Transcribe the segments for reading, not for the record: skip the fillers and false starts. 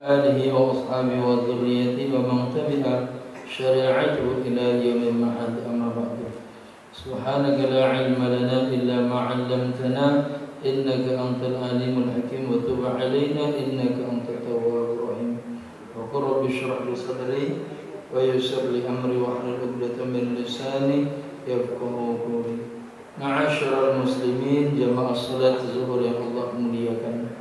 آله وأصحابه وذريته ومن تبع شريعته إلى يوم المعاد. أما بعد، سبحانك لا علم لنا إلا ما علمتنا إنك أنت العليم الحكيم وتب علينا إنك أنت التواب الرحيم. وقل رب اشرح لي صدري ويسر لي أمري واحلل عقدة من لساني يفقهوا قولي. Ma'asyiral muslimin, jamaah salat zuhur yang Allah muliakan.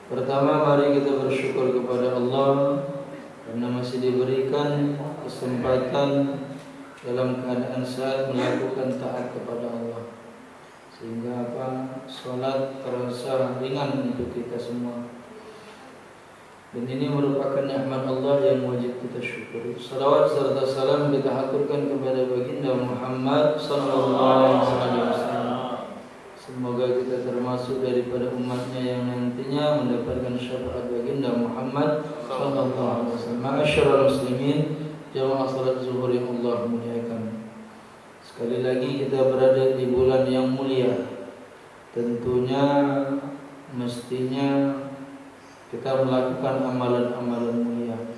Pertama, mari kita bersyukur kepada Allah karena masih diberikan kesempatan dalam keadaan sehat melakukan taat kepada Allah, sehingga salat terasa ringan untuk kita semua. Dan ini merupakan nikmat Allah yang wajib kita syukuri. Salawat serta salam kita haturkan kepada baginda Muhammad sallallahu alaihi wasallam. Semoga kita termasuk daripada umatnya yang nantinya mendapatkan syafaat baginda Muhammad sallallahu alaihi wasallam. Ma'asyiral muslimin, jamaah salat zuhur yang Allah muliakan. Sekali lagi kita berada di bulan yang mulia. Tentunya mestinya kita melakukan amalan-amalan mulia.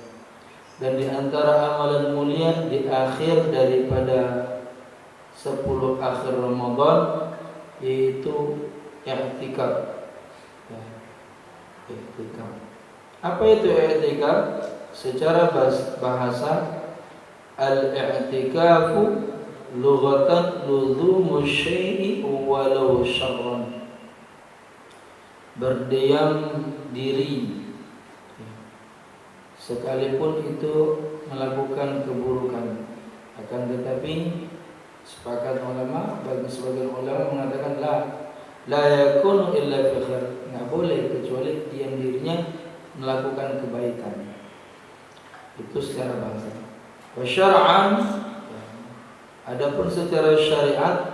Dan di antara amalan mulia di akhir daripada 10 akhir Ramadan yaitu i'tikaf. I'tikaf. Apa itu i'tikaf? Secara bahasa al-i'tikafu lughatan luzumu syai'i walau syarran. Berdiam diri sekalipun itu melakukan keburukan. Akan tetapi sepakat ulama, bagi sebagian ulama mengatakan la yakunu illa fi khair, enggak boleh kecuali diam dirinya melakukan kebaikan. Itu secara bahasa. Wa syar'an, adapun secara syariat,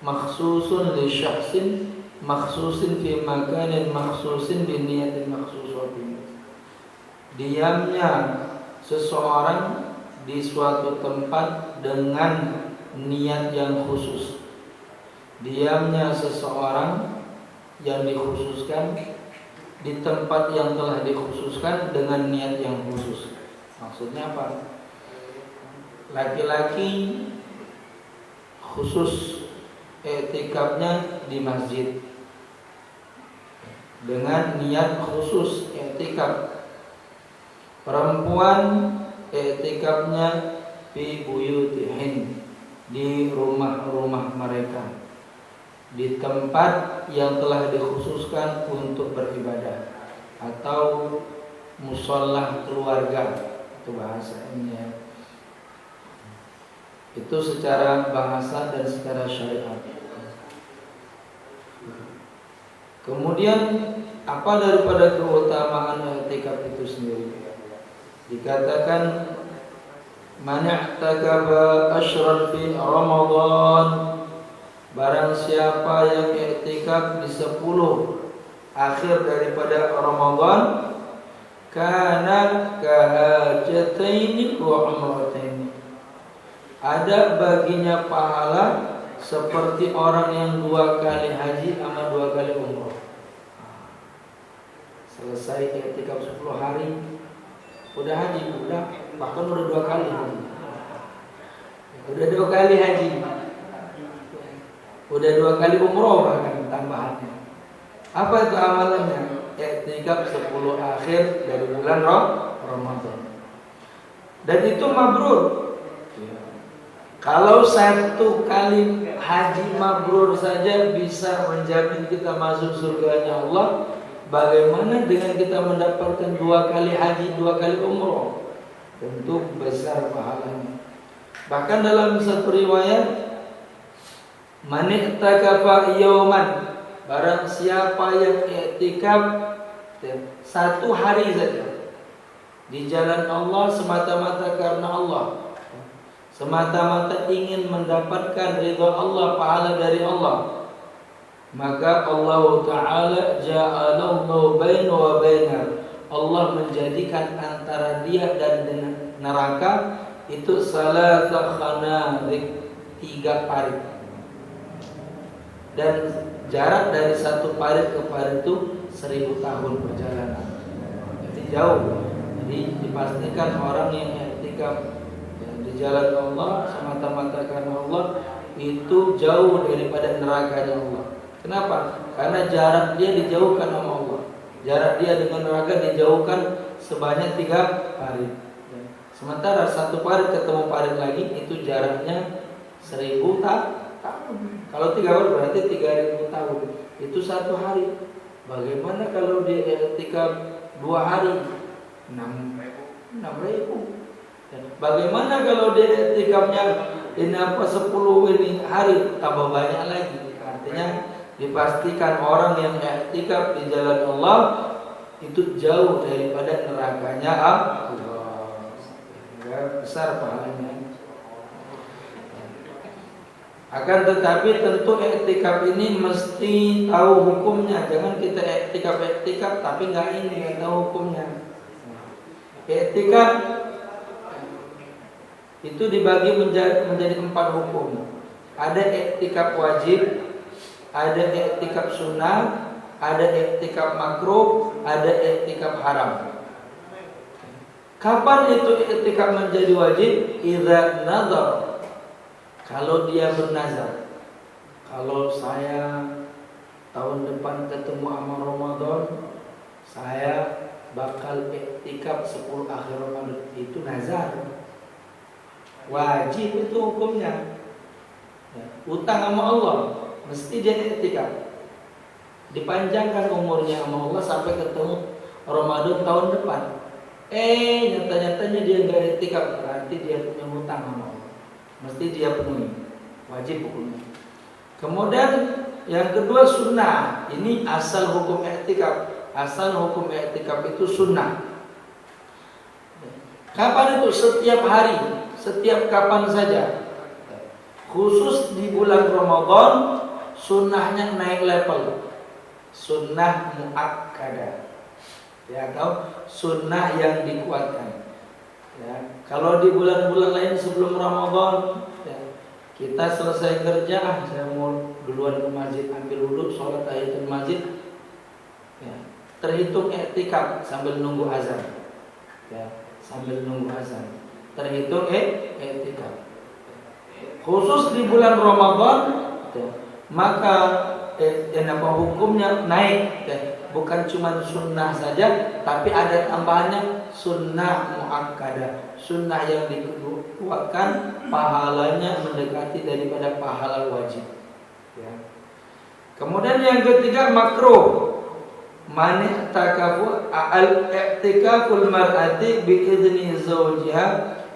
makhsusun li syakhsin makhsusin fi makanin makhsusin bi niyatin makhsusatin. Diamnya seseorang di suatu tempat dengan niat yang khusus. Diamnya seseorang yang dikhususkan di tempat yang telah dikhususkan dengan niat yang khusus. Maksudnya apa? Laki-laki khusus i'tikafnya di masjid dengan niat khusus i'tikaf. Perempuan i'tikafnya fi buyutihin, di rumah-rumah mereka, di tempat yang telah dikhususkan untuk beribadah, atau musholah keluarga, itu bahasanya. Itu secara bahasa dan secara syariat. Kemudian apa daripada keutamaan i'tikaf itu sendiri? Dikatakan man i'takafa asyran fi Ramadan, barang siapa yang i'tikaf di 10 akhir daripada Ramadan, kana kahajataini wa umrataini, ada baginya pahala seperti orang yang 2 kali haji sama 2 kali umroh. Selesai i'tikaf 10 hari, udah haji, bahkan udah 2 kali haji. Udah 2 kali haji. Udah 2 kali umroh bahkan tambahannya. Apa itu amalannya? I'tikaf 10 akhir dari bulan Ramadan. Dan itu mabrur. Kalau 1 kali haji mabrur saja bisa menjamin kita masuk surganya Allah, bagaimana dengan kita mendapatkan 2 kali haji, 2 kali umroh? Tentu besar pahalanya. Bahkan dalam satu riwayat, man i'takafa yauman, barang siapa yang i'tikaf 1 hari saja di jalan Allah semata-mata karena Allah, semata-mata ingin mendapatkan ridha Allah, pahala dari Allah, maka Allah Ta'ala ja'alallahu baina wa baina, Allah menjadikan antara dia dan neraka itu salasa khanarik, 3 parit. Dan jarak dari satu parit ke parit itu 1000 tahun perjalanan. Jadi jauh. Jadi dipastikan orang yang i'tikaf di jalan Allah semata-mata karena Allah itu jauh daripada nerakanya Allah. Kenapa? Karena jarak dia dijauhkan sama Allah. Jarak dia dengan neraka dijauhkan sebanyak 3 parit. Sementara 1 parit ketemu parit lagi itu jaraknya 1000 tahun. Kalau 3 parit berarti 3000 tahun. Itu 1 hari. Bagaimana kalau dia i'tikaf 2 hari? 6.000. Bagaimana kalau dia i'tikafnya 10 ini hari, tambah banyak lagi. Artinya dipastikan orang yang i'tikaf di jalan Allah itu jauh daripada nerakanya Allah. Besar pahalanya. Akan tetapi tentu i'tikaf ini mesti tahu hukumnya. Jangan kita i'tikaf tapi nggak tahu hukumnya. I'tikaf itu dibagi menjadi 4 hukum. Ada i'tikaf wajib, ada i'tikaf sunnah, ada i'tikaf makruh, ada i'tikaf haram. Kapan itu i'tikaf menjadi wajib? Idza nazar. Kalau dia bernazar. Kalau saya tahun depan ketemu sama Ramadan, saya bakal i'tikaf 10 akhir Ramadan. Itu nazar. Wajib itu hukumnya. Utang sama Allah, mesti dia i'tikaf. Dipanjangkan umurnya sama Allah sampai ketemu Ramadan tahun depan. Nyata-nyatanya dia nggak i'tikaf, berarti dia punya hutang sama Allah. Mesti dia penuhi, wajib hukumnya. Kemudian yang kedua sunnah. Ini asal hukum i'tikaf. Asal hukum i'tikaf itu sunnah. Kapan itu? Setiap hari, setiap kapan saja. Khusus di bulan Ramadan, sunnahnya naik level. Sunnah muakkadah. Ya, atau sunnah yang dikuatkan. Ya, kalau di bulan-bulan lain sebelum Ramadan, ya, kita selesai kerja, saya mau duluan ke masjid, ambil wudhu, sholat tahiyatul masjid, ya, terhitung i'tikaf sambil nunggu azan, ya, sambil nunggu azan, terhitung i'tikaf. Khusus di bulan Ramadan, ya, maka hukumnya naik, ya. Bukan cuma sunnah saja, tapi ada tambahannya sunnah muakkadah, sunnah yang dikuatkan, pahalanya mendekati daripada pahala wajib. Ya. Kemudian yang ketiga makruh. Man i'takafu al-i'tikaful mar'ati bi idzni zawjiha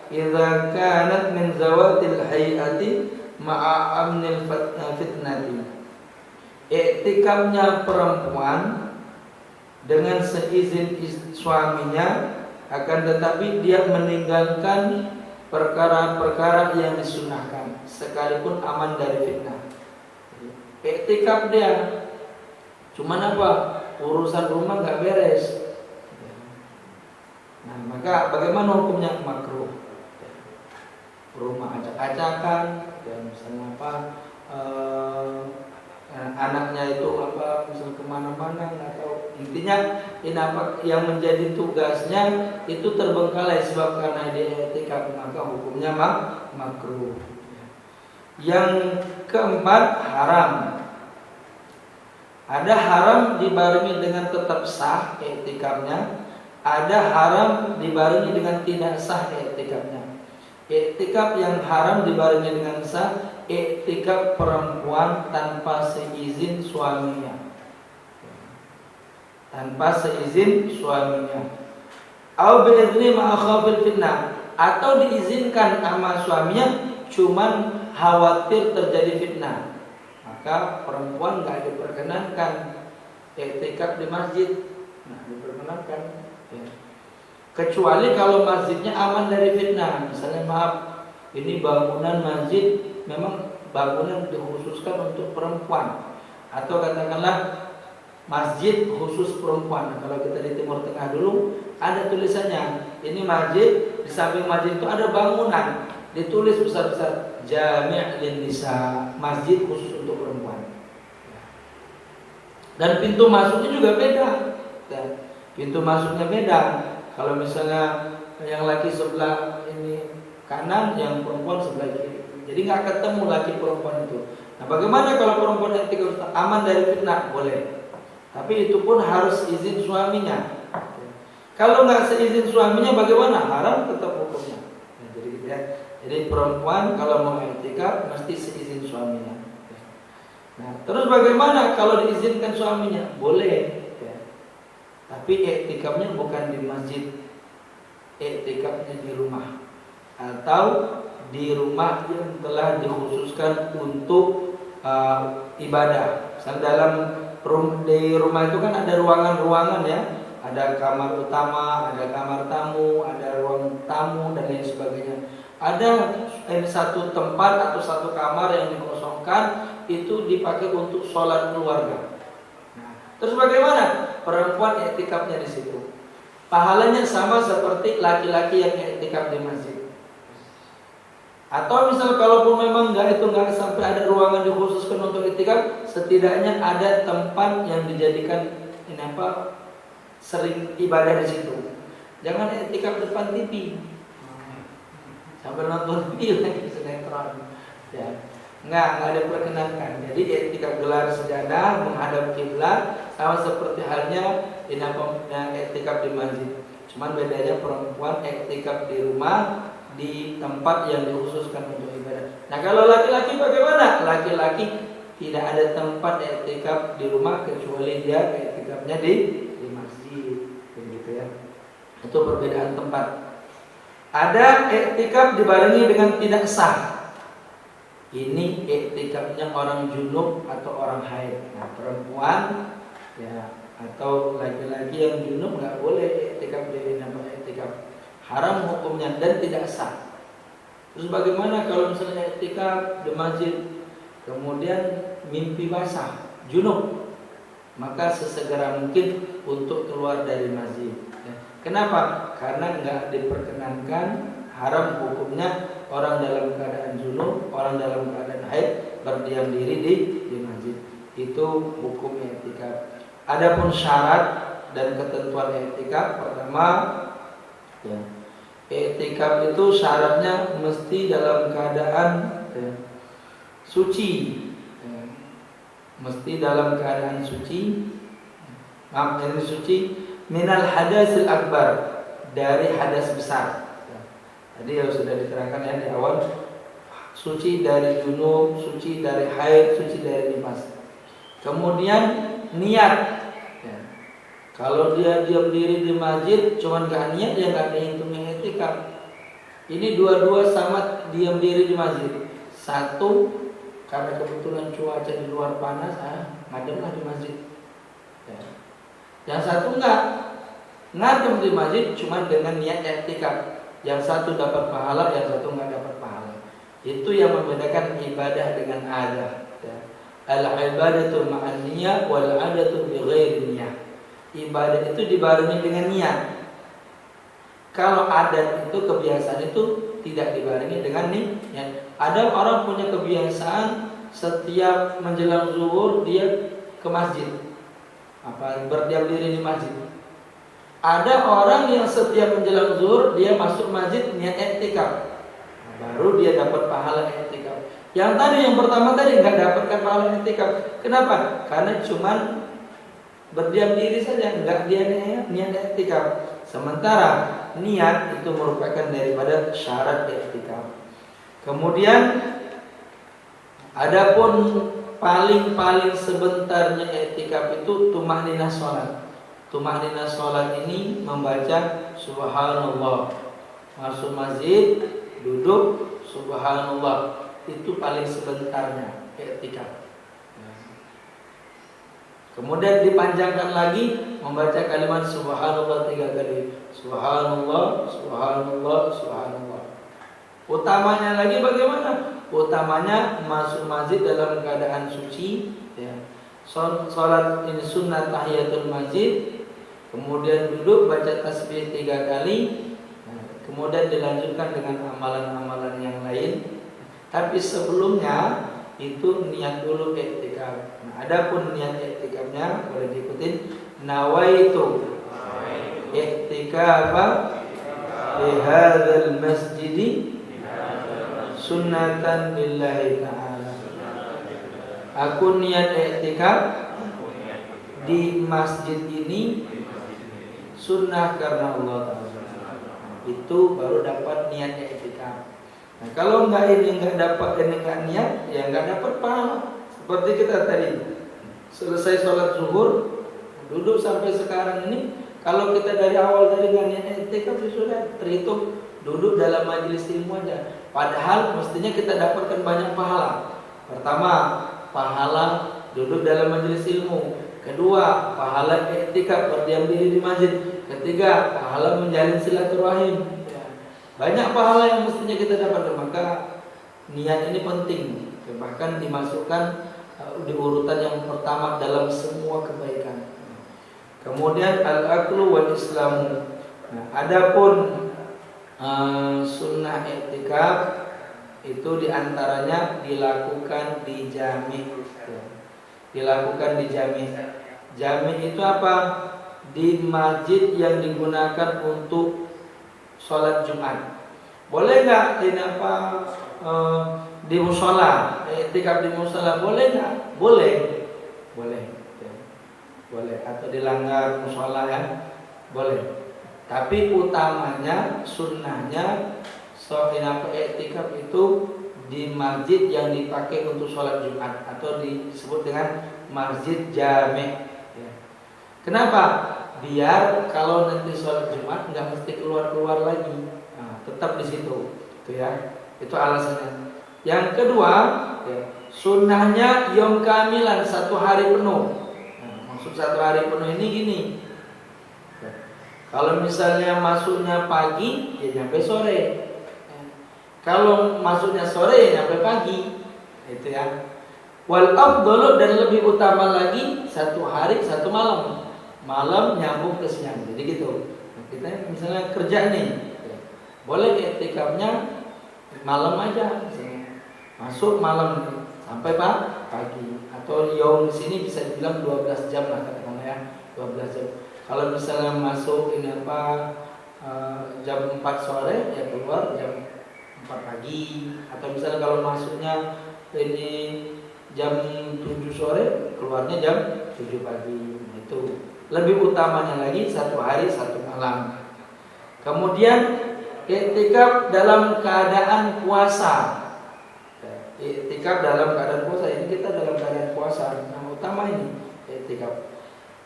idza kanat min zawatil hayati ma'a amnil fitnati. I'tikafnya perempuan dengan seizin suaminya, akan tetapi dia meninggalkan perkara-perkara yang disunahkan sekalipun aman dari fitnah. I'tikaf dia, cuman apa? Urusan rumah nggak beres. Nah, maka bagaimana hukumnya? Makruh. Rumah acak-acakan, dan misalnya apa? Anaknya itu apa, misal kemana-mana nggak tahu. Intinya ini apa yang menjadi tugasnya itu terbengkalai sebab karena dia i'tikaf, maka hukumnya makruh. Yang keempat haram. Ada haram dibarengi dengan tetap sah i'tikafnya, ada haram dibarengi dengan tidak sah i'tikafnya. I'tikaf yang haram dibarengi dengan sah, i'tikaf perempuan tanpa seizin suaminya. Tanpa seizin suaminya. Au bi'izni ma'a khawfil fitnah, atau diizinkan sama suaminya cuman khawatir terjadi fitnah. Maka perempuan enggak diperkenankan i'tikaf di masjid. Nah, diperkenankan, ya. Kecuali kalau masjidnya aman dari fitnah. Misalnya maaf, ini bangunan masjid memang bangunan dikhususkan untuk perempuan, atau katakanlah masjid khusus perempuan. Kalau kita di Timur Tengah dulu ada tulisannya, ini masjid, di samping masjid itu ada bangunan ditulis besar-besar Jami' lin Nisa, masjid khusus untuk perempuan. Dan pintu masuknya juga beda. Ya. Pintu masuknya beda. Kalau misalnya yang laki sebelah ini kanan, yang perempuan sebelah kiri. Jadi nggak ketemu laki perempuan itu. Nah, bagaimana kalau perempuan etikaf aman dari fitnah? Boleh. Tapi itu pun harus izin suaminya. Kalau nggak seizin suaminya, bagaimana? Haram tetap hukumnya. Nah, jadi gitu ya. Jadi perempuan kalau mau etikaf mesti seizin suaminya. Nah, terus bagaimana kalau diizinkan suaminya? Boleh. Ya. Tapi etikafnya bukan di masjid, etikafnya di rumah atau di rumah yang telah dikhususkan untuk ibadah. Misal di rumah itu kan ada ruangan-ruangan ya, ada kamar utama, ada kamar tamu, ada ruang tamu dan lain sebagainya. Ada satu tempat atau satu kamar yang dikosongkan itu dipakai untuk sholat keluarga. Nah, terus bagaimana? Perempuan etikafnya di situ. Pahalanya sama seperti laki-laki yang etikaf di masjid. Atau misal kalaupun memang nggak sampai ada ruangan dikhususkan untuk etikaf, setidaknya ada tempat yang dijadikan sering ibadah di situ. Jangan etikaf depan TV. Sampai nonton film lagi sinetron. Ya. Nggak diperkenankan. Jadi etikaf gelar sejadah menghadap kiblat sama seperti halnya etikaf di masjid. Cuman bedanya perempuan etikaf di rumah di tempat yang dikhususkan untuk ibadah. Nah, kalau laki-laki bagaimana? Laki-laki tidak ada tempat etikaf di rumah kecuali dia etikafnya di masjid. Begitu ya. Itu perbedaan tempat. Ada etikaf dibarengi dengan tidak sah. Ini etikafnya orang junub atau orang haid. Nah, perempuan ya atau laki-laki yang junub nggak boleh etikaf di etikaf. Haram hukumnya dan tidak sah. Terus bagaimana kalau misalnya etikaf di masjid kemudian mimpi basah, junub? Maka sesegera mungkin untuk keluar dari masjid. Kenapa? Karena nggak diperkenankan, haram hukumnya orang dalam keadaan junub, orang dalam keadaan haid berdiam diri di masjid. Itu hukum etikaf. Adapun syarat dan ketentuan etikaf, pertama, ya, etikaf itu syaratnya mesti dalam keadaan suci, mesti dalam keadaan suci. Maksudnya suci minal hadasil akbar, dari hadas besar. Tadi yang sudah diterangkan ya di awal, suci dari junub, suci dari haid, suci dari nifas. Kemudian niat. Ya. Kalau dia diam diri di masjid, cuman gak niat, dia gak dihitung yang etikaf. Ini dua-dua sama diam diri di masjid. Satu, karena kebetulan cuaca di luar panas, ngademlah di masjid. Ya. Yang satu enggak, ngadem di masjid cuma dengan niat etikaf. Yang satu dapat pahala, yang satu enggak dapat pahala. Itu yang membedakan ibadah dengan adah. Ya. Al-ibadatu ma'an niyah wal adatu bi ghairi niyah. Ibadah itu dibarengi dengan niat. Kalau adat itu kebiasaan itu tidak dibarengi dengan niat. Ada orang punya kebiasaan setiap menjelang zuhur dia ke masjid. Berdiam diri di masjid. Ada orang yang setiap menjelang zuhur dia masuk masjid niat etikaf. Baru dia dapat pahala etikaf. Yang tadi yang pertama tadi nggak dapatkan pahala etikaf. Kenapa? Karena cuman berdiam diri saja, nggak dia niat etikaf. Sementara niat itu merupakan daripada syarat etikaf. Kemudian adapun paling sebentarnya etikaf itu tumahnina sholat. Tumahnina sholat ini membaca subhanallah. Masuk masjid, duduk, subhanallah. Itu paling sebentarnya etikaf. Kemudian dipanjangkan lagi membaca kalimat subhanallah 3 kali. Subhanallah, subhanallah, subhanallah. Utamanya lagi bagaimana? Utamanya masuk masjid dalam keadaan suci, ya. Salat ini sunnah tahiyatul masjid. Kemudian duduk baca tasbih 3 kali. Kemudian dilanjutkan dengan amalan-amalan yang lain. Tapi sebelumnya itu niat dulu i'tikaf. Nah, adapun niat i'tikafnya boleh diikutin. Nawaitu i'tikaf fi hadzal masjid sunnatan lillahi ta'ala. Aku niat i'tikaf di masjid ini sunnah karena Allah Ta'ala. Itu baru dapat niat i'tikaf. Nah, kalau enggak dapat enggak niat, ya enggak dapat pahala. Seperti kita tadi selesai sholat zuhur, duduk sampai sekarang ini, kalau kita dari awal tadi enggak niat i'tikaf, sudah terhitung duduk dalam majelis ilmu aja. Padahal mestinya kita dapatkan banyak pahala. Pertama, pahala duduk dalam majelis ilmu. Kedua, pahala i'tikaf berdiam diri di masjid. Ketiga, pahala menjalin silaturahim. Banyak pahala yang mestinya kita dapatkan. Maka niat ini penting. Bahkan dimasukkan di urutan yang pertama dalam semua kebaikan. Kemudian al-aqlu wal islamu. Nah, adapun sunnah i'tikaf itu diantaranya dilakukan di jami. Dilakukan di jami. Jami itu apa? Di masjid yang digunakan untuk sholat Jumat. Boleh nggak ini apa di musola? I'tikaf di musola boleh nggak? Boleh, boleh, boleh. Atau di langgar musola ya, boleh. Tapi utamanya sunnahnya i'tikaf itu di masjid yang dipakai untuk sholat Jumat atau disebut dengan masjid jami. Kenapa? Biar kalau nanti sholat Jumat nggak mesti keluar lagi, nah, tetap di situ, itu ya. Itu alasannya. Yang kedua, sunnahnya yom kamilan, 1 hari penuh. Nah, maksud 1 hari penuh ini gini. Kalau misalnya masuknya pagi, ya nyampe sore. Kalau masuknya sore, ya nyampe pagi, itu ya. Wal afdalu, dan lebih utama lagi 1 hari 1 malam. Malam nyambung ke siang, jadi gitu. Nah, kita misalnya kerja nih, boleh i'tikafnya malam aja, misalnya. Masuk malam sampai pagi. Atau yang di sini bisa dibilang 12 jam lah katakanlah ya, 12 jam. Kalau misalnya masuk ini jam 4 sore, ya keluar jam 4 pagi. Atau misalnya kalau masuknya ini jam 7 sore, keluarnya jam 7 pagi. Itu lebih utamanya lagi 1 hari 1 malam. Kemudian i'tikaf dalam keadaan puasa. I'tikaf dalam keadaan puasa, ini kita dalam keadaan puasa. Yang utama ini i'tikaf.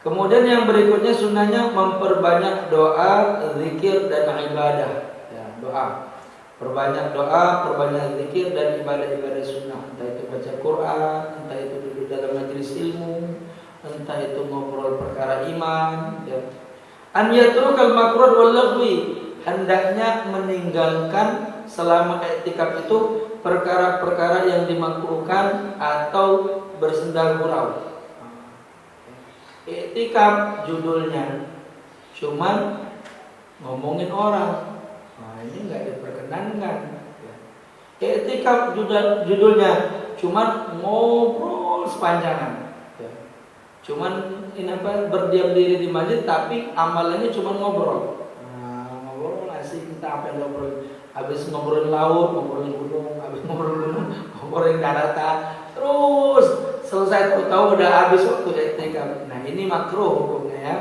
Kemudian yang berikutnya sunnahnya memperbanyak doa, zikir dan ibadah. Ya, doa. Perbanyak doa, perbanyak zikir dan ibadah-ibadah sunnah. Entah itu baca Quran, entah itu duduk dalam majelis ilmu, entah itu ngobrol perkara iman, ya. An yatrukal makruh wal lagwi, hendaknya meninggalkan selama i'tikaf itu perkara-perkara yang dimakruhkan atau bersenda gurau. I'tikaf judulnya cuman ngomongin orang. Nah, ini enggak diperkenankan. I'tikaf judulnya cuman ngobrol sepanjangan. Cuman berdiam diri di masjid tapi amalannya cuma ngobrol. Nah, ngobrol asik, kita apa yang ngobrol. Habis ngobrolin laut, ngobrolin gunung, habis ngobrolin gunung, ngobrolin daratan. Terus selesai tahu udah habis waktu i'tikaf. Nah, ini makruh hukumnya ya.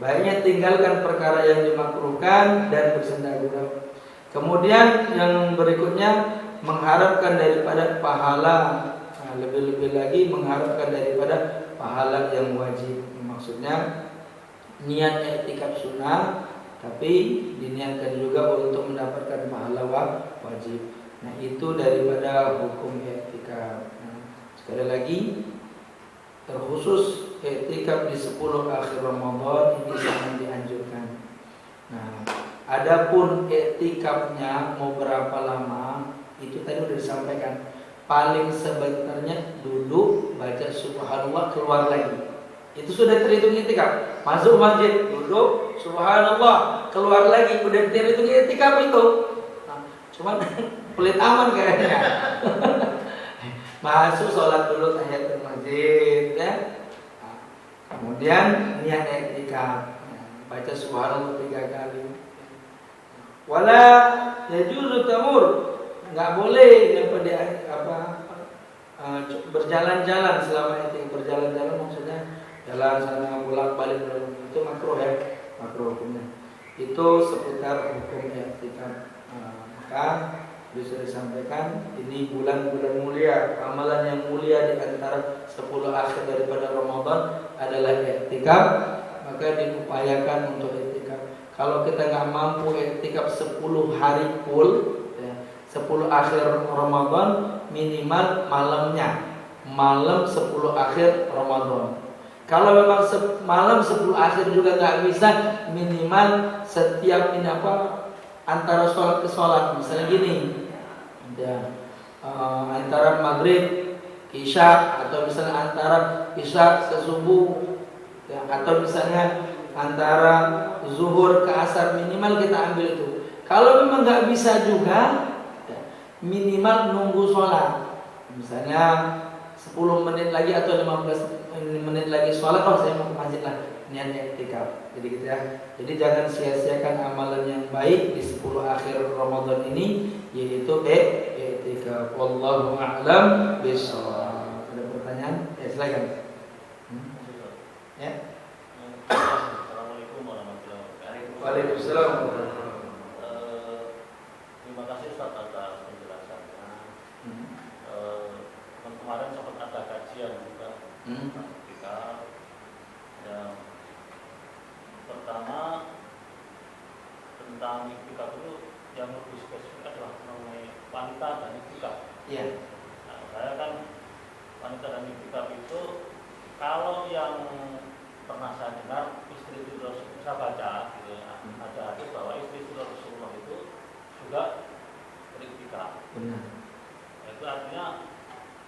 Baiknya tinggalkan perkara yang dimakruhkan dan bersenda gurau. Kemudian yang berikutnya mengharapkan daripada pahala. Nah, lebih-lebih lagi mengharapkan daripada pahala yang wajib. Maksudnya niat i'tikaf sunnah, tapi diniatkan juga untuk mendapatkan pahala wajib. Nah, itu daripada hukum i'tikaf. Nah, sekali lagi, terkhusus i'tikaf di 10 akhir Ramadan ini sangat dianjurkan. Nah, adapun i'tikafnya mau berapa lama, itu tadi sudah disampaikan. Paling sebenarnya duduk, baca subhanallah, keluar lagi. Itu sudah terhitung i'tikaf. Masuk masjid, duduk, subhanallah, keluar lagi, udah terhitung i'tikaf itu. Nah, cuman pelit aman kayaknya. Masuk sholat dulu tahiyatul masjid ya. Kemudian niat i'tikaf. Baca subhanallah 3 kali. Wala yajuzu tamur. Enggak boleh berjalan-jalan selama i'tikaf. Berjalan-jalan maksudnya jalan sana bolak-balik itu makruh ya. Makruh hukumnya. Itu seputar hukum i'tikaf. Maka bisa disampaikan ini bulan-bulan mulia, amalan yang mulia di antara 10 akhir daripada Ramadan adalah i'tikaf, maka diupayakan untuk i'tikaf. Kalau kita nggak mampu i'tikaf 10 hari full, ya, 10 akhir Ramadan minimal malamnya, malam 10 akhir Ramadan. Kalau memang malam 10 akhir juga nggak bisa, minimal setiap antara sholat ke sholat, misalnya gini, ya, antara maghrib isya atau misalnya antara isya ke subuh, ya, atau misalnya antara zuhur ke asar, minimal kita ambil itu. Kalau memang nggak bisa juga, ya, minimal nunggu sholat, misalnya 10 menit lagi atau 15 menit lagi sholat, saya mau ke masjid lah, niatnya i'tikaf. Jadi gitu ya. Jadi jangan sia-siakan amalan yang baik di 10 akhir Ramadan ini, yaitu i'tikaf. Wallahu a'lam bishawab. Ada pertanyaan? Ya silakan. Ya. Assalamualaikum warahmatullahi wabarakatuh. Waalaikumsalam. Terima kasih Ustaz atas penjelasannya. Kemarin sempat ada kajian juga. Ketika yang pertama tentang i'tikaf itu yang lebih spesifik adalah mengenai wanita dan i'tikaf. Iya. Nah, saya kan wanita dan i'tikaf itu kalau yang pernah saya dengar istri Rasulullah, saya baca gitu, ada hadis bahwa istri Rasulullah itu juga beriktikaf. Benar. Itu artinya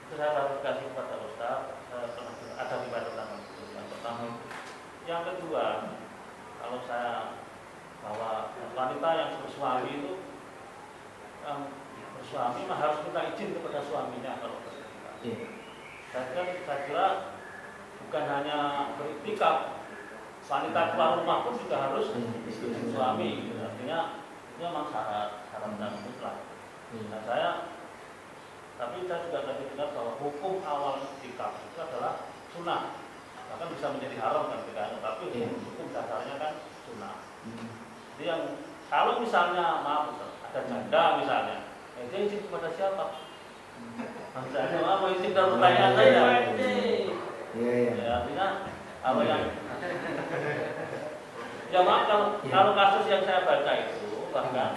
itu saya klarifikasi kepada Ustaz, saya pernah ada riwayat tentang itu. Yang pertama. Yang kedua, kalau saya bahwa wanita yang bersuami itu bersuami harus minta izin kepada suaminya kalau beriktikaf. Saya kira bukan hanya beriktikaf, wanita keluar rumah pun juga harus suami. Artinya itu memang syarat dan mutlak. Nah, tapi saya juga tadi dengar bahwa hukum awal i'tikaf itu adalah sunnah, bahkan bisa menjadi haram kan ketika, tapi hukum dasarnya kan sunnah. Jadi yang kalau misalnya maaf ada janda misalnya, dia izin kepada siapa? Misalnya mau izin dari pertanyaan saya. Ya, artinya apa yang ya maaf kalau kasus yang saya baca itu bahkan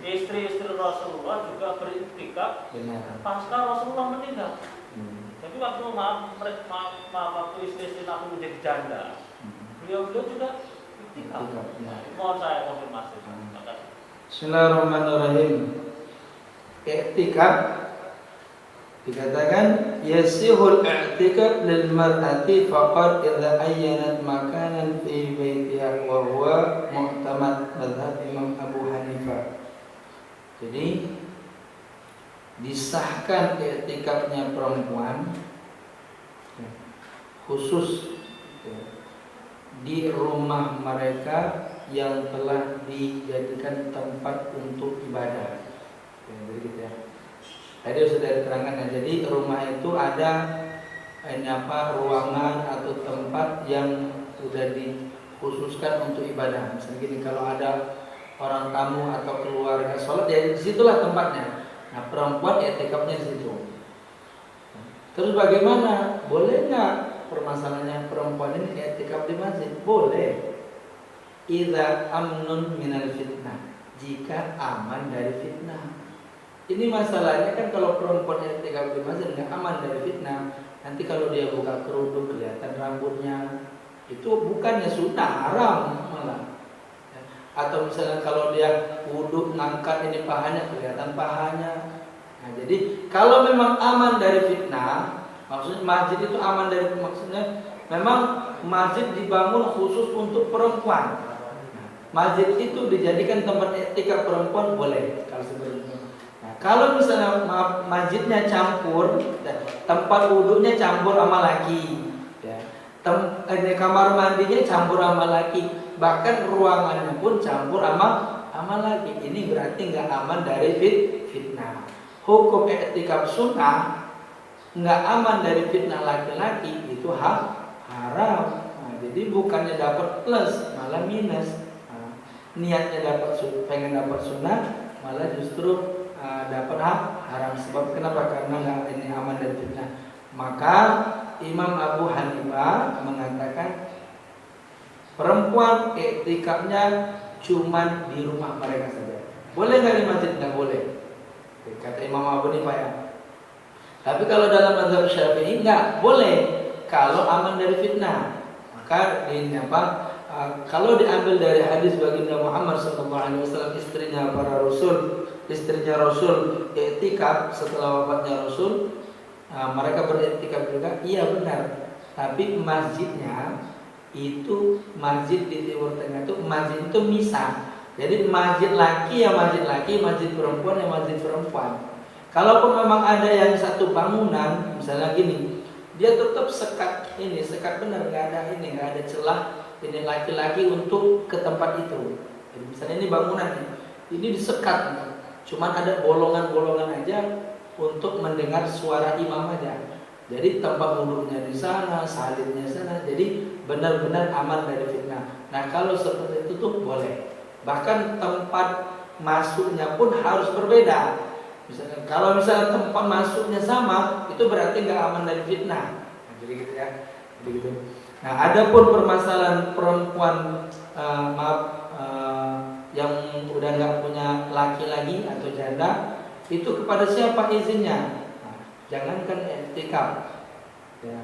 istri-istri Rasulullah juga beriktikaf pasca Rasulullah meninggal. Jadi waktu waktu istri-istri Nabi menjadi janda, beliau juga iktikaf. Mohon saya konfirmasi. Terima kasih. Bismillahirrahmanirrahim. I'tikaf dikatakan yasihul i'tikaf lil mar'ati faqad idza ayyanat makanan fi baitiha wa huwa mu'tamad mazhab Imam Abu Hanifah. Jadi disahkan i'tikafnya perempuan khusus di rumah mereka yang telah dijadikan tempat untuk ibadah. Jadi gitu ya. Tadi sudah diterangkan ya. Jadi rumah itu ada ruangan atau tempat yang sudah dikhususkan untuk ibadah. Misalnya gini, kalau ada orang tamu atau keluarga sholat, ya disitulah tempatnya. Nah, perempuan i'tikafnya di situ. Terus bagaimana? Boleh nggak permasalahannya perempuan ini i'tikaf di masjid? Boleh. Idza amnun minal fitnah, jika aman dari fitnah. Ini masalahnya kan kalau perempuan i'tikaf di masjid nggak aman dari fitnah. Nanti kalau dia buka kerudung kelihatan rambutnya, itu bukannya sunnah, haram malah. Atau misalnya kalau dia wudhu ngangkat ini pahanya, kelihatan pahanya. Nah, jadi kalau memang aman dari fitnah, maksudnya masjid itu aman dari, maksudnya memang masjid dibangun khusus untuk perempuan. Masjid itu dijadikan tempat i'tikaf perempuan boleh kalau seperti itu. Nah, Kalau misalnya masjidnya campur, tempat wudhunya campur sama laki, ya. Kamar mandinya campur sama laki, bahkan ruangannya pun campur sama laki. Ini berarti nggak aman dari fitnah. Hukum i'tikaf sunnah nggak aman dari fitnah laki-laki itu haram. Nah, jadi bukannya dapat plus malah minus. Nah, niatnya pengen dapat sunnah malah justru dapat haram. Sebab kenapa? Karena nggak ini aman dari fitnah. Maka Imam Abu Hanifah mengatakan perempuan i'tikafnya cuma di rumah mereka saja. Boleh nggak di masjid? Nggak boleh. Kata Imam Abu Hanifah ya. Tapi kalau dalam mazhab Syafi'i nggak boleh kalau aman dari fitnah. Maka ini apa? Kalau diambil dari hadis baginda Muhammad SAW, istrinya Rasul i'tikaf setelah wafatnya Rasul, mereka beriktikaf juga, iya benar. Tapi masjidnya itu masjid di Timur Tengah itu masjid itu misah. Jadi masjid laki ya masjid laki, masjid perempuan ya masjid perempuan. Kalaupun memang ada yang satu bangunan, misalnya gini, dia tetap sekat benar, nggak ada celah ini laki-laki untuk ke tempat itu. Jadi misalnya ini bangunan ini disekat. Cuman ada bolongan-bolongan aja untuk mendengar suara imam aja. Jadi tempat wudhunya di sana, salinnya di sana. Jadi benar-benar aman dari fitnah. Nah kalau seperti itu tuh boleh. Bahkan tempat masuknya pun harus berbeda. Kalau misalnya tempat masuknya sama, itu berarti nggak aman dari fitnah. Nah, jadi gitu ya. Jadi gitu. Nah adapun permasalahan perempuan yang udah nggak punya laki lagi atau janda, itu kepada siapa izinnya? Nah, jangankan i'tikaf, ya,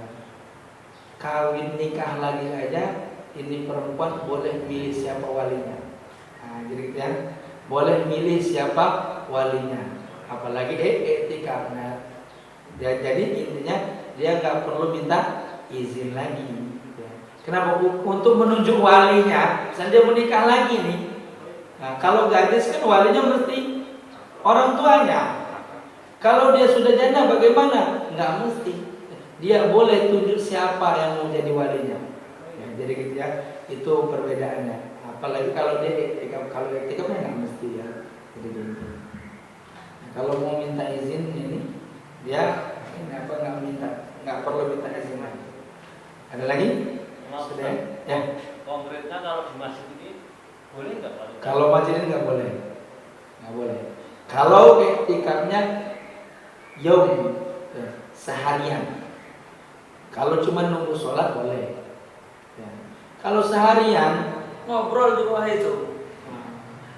kawin nikah lagi aja, ini perempuan boleh milih siapa walinya. Nah, jadi ya, boleh milih siapa walinya, apalagi i'tikaf. Nah, jadi intinya dia nggak perlu minta izin lagi. Ya. Kenapa? Untuk menunjuk walinya, misalnya dia menikah lagi nih. Nah, kalau gadis kan walinya mesti orang tuanya. Kalau dia sudah janda bagaimana? Nggak mesti. Dia boleh tunjuk siapa yang mau jadi walinya. Ya, jadi gitu ya. Itu perbedaannya. Apalagi kalau dia i'tikafnya nggak mesti ya. Jadi gitu. Nah, kalau mau minta izin ini dia nggak perlu minta izin lagi. Ada lagi? Sudah ya. Konkretnya kalau di masjid ini boleh nggak? Kalau masjid ini nggak boleh. Kalau i'tikafnya yaum, seharian. Kalau cuma nunggu sholat boleh. Ya. Kalau seharian ngobrol di bawah itu.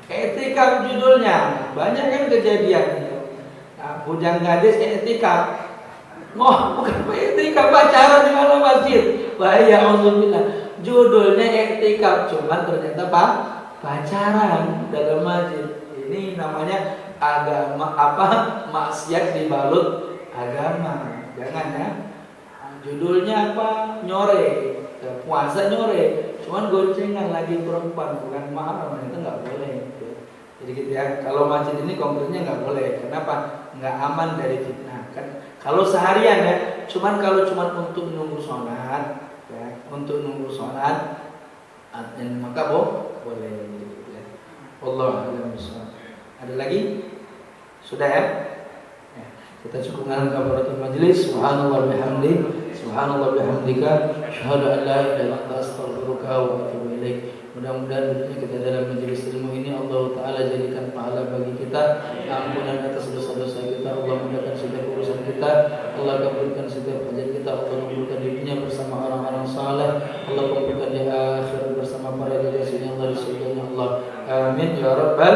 I'tikaf judulnya, banyak kan kejadian itu. Nah, bujang gadis i'tikaf. Bukan i'tikaf, pacaran di malam masjid. Bahaya, auzubillah. Judulnya i'tikaf, cuman ternyata pacaran dalam masjid. Ini namanya agama maksiat dibalut agama. Jangan ya. Judulnya nyore, puasa nyore, cuman goncengan lagi perempuan, bukan mahram, itu nggak boleh. Jadi gitu ya. Kalau masjid ini konkretnya nggak boleh. Kenapa? Nggak aman dari fitnah. Kan kalau seharian ya, cuman kalau untuk nunggu sholat, ya, maka boleh. Gitu ya. Allah a'lam bishawab. Ada lagi? Sudah ya? Kita cukupkan kafaratul majlis. Subhanallah bihamdi, subhanallah bihamdika, asyhadu an la ilaha illa anta astaghfiruka wa atubu ilaik. Mudah-mudahan duduknya kita dalam majelis ilmu ini Allah Ta'ala jadikan pahala bagi kita, ampunan atas dosa-dosa kita, Allah mudahkan setiap urusan kita, Allah kabulkan setiap hajat kita, Allah kumpulkan di dunia bersama orang-orang saleh, Allah kumpulkan di akhirat bersama para dedek Allah di surganya Allah. Amin ya rabbal